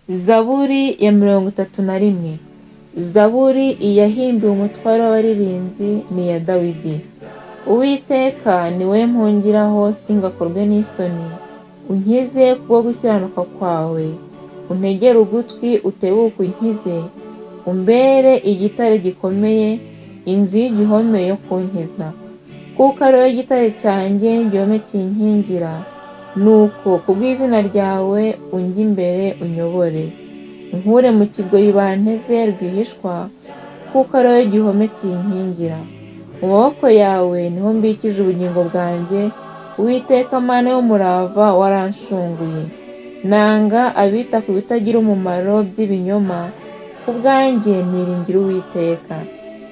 Zaburi ya 31. Zaburi iyahimbiwe umutware w'abaririmbyi ni iya Dawidi. Uwiteka ni we mpungiraho singakorwe n'isoni. Unkize kubwo gukiranuka kwawe. Untegere ugutwi utebuke unkize. Umbere igitare gikomeye, inzu y'igihome yo kunkiza. Kuko ari wowe gitare cyanjye n'igihome kinkingira. Nuko kubw'izina ryawe unjye imbere unyobore. Unkure mu kigoyi banteze rwihishwa, kuko ari wowe gihome kinkingira. Mu maboko yawe niho mbikije ubugingo bwanjye, Uwiteka Mana y'umurava waranshunguye. Nanga abita ku bitagira umumaro by'ibinyoma, ku bwanjye niringira Uwiteka.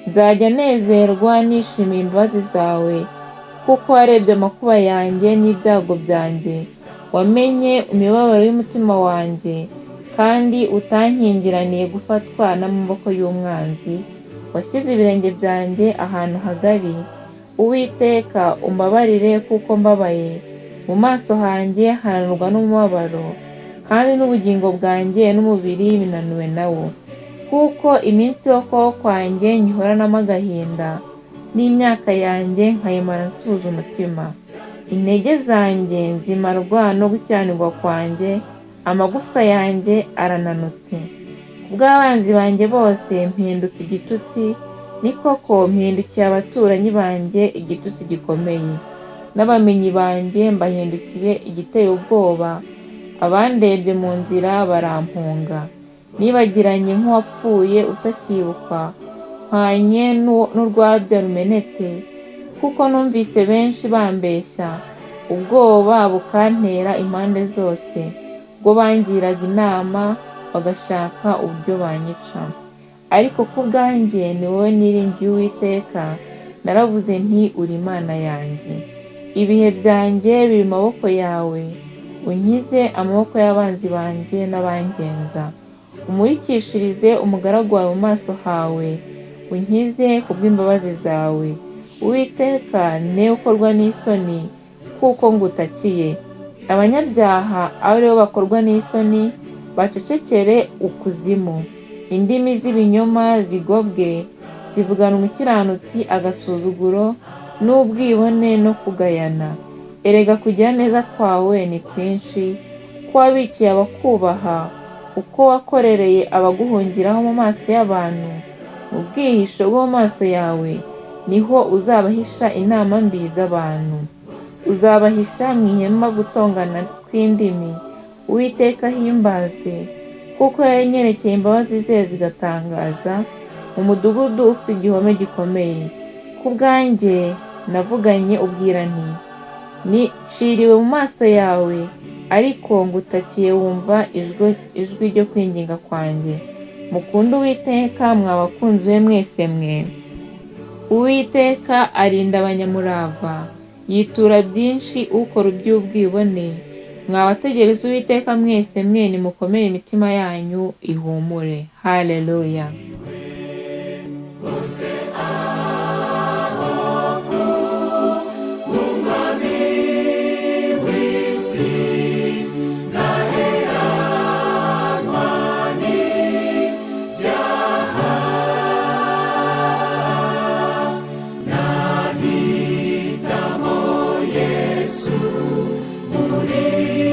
Nzajya nezerwa nishimiye imbabazi zawe, kuko warebye amakuba yanjye n'ibyago byanjye. Wamenye imibabaro y'umutima wanjye, kandi utankingiraniye gufatwa n'amaboko y'umwanzi. Washyize ibirenge byanjye ahantu hagari. Uwiteka umbabarire kuko mbabaye. Mu maso hanjye haranurwa n'umubabaro, kandi n'ubugingo bwanjye n'umubiri binaniwe nawo. Kuko iminsi yo kubaho kwanjye nyihoranamo agahinda, n'imyaka yanjye nkayimara nsuhuza umutima. Intege zanjye nzimarwa no gukiranirwa kwanjye, amagufwa yanjye arananutse. Kubw'abanzi banjye bose mpindutse igitutsi, ni koko mpindukiye abaturanyi banjye igitutsi gikomeye. N'abamenyi banjye mbahindukiye igiteye ubwoba. Abandebye mu nzira barampunga. Nibagiranye nk'uwapfuye utakibukwa, mpwanye n'urwabya rumenetse, kuko numvise benshi bambeshya. Ubwoba bukantera impande zose, ubwo bangiraga inama bagashaka uburyo banyica. Ariko ku bwanjye ni wowe niringiye Uwiteka, naravuze nti uri Imana yanjye. Ibihe byanjye biri mu maboko yawe, unkize amaboko y'abanzi banjye n'abangenza. Umurikishirize umugaragu wawe mu maso hawe, unkize kubw'imbabazi zawe. Uwiteka ne ukorwa n'isoni, kuko ngutakiye. Abanyabyaha ari bo bakorwa n'isoni, bacecekere ukuzimu. Indimi z'ibinyoma zigobwe, zivugana umukiranutsi agasuzuguro n'ubwibone no kugayana. Erega kugira neza kwawe ni kwinshi, ko wabikiye abakubaha, uko wakorereye abaguhungiraho mu maso y'abantu. Mu bwihisho bwo mu maso yawe niho uzabahisha inama mbi z'abantu. Uzabahisha mu ihema gutongana kw'indimi. Uwiteka ahimbazwe, kuko yanyerekeye imbabazi ze zigatangaza, mu mudugudu ufite igihome gikomeye. Ku bwanjye navuganye ubwira nti, niciriwe mu maso yawe, ariko ngutakiye wumva ijwi ryo kwinginga kwanjye. Mukunde Uwiteka mwa bakunzi be mwese mwe. Uwiteka arinda abanyamurava, yitura byinshi ukora iby'ubwibone. Mwa bategereza Uwiteka mwese mwe, nimukomere imitima yanyu ihumure. Haleluya. Muri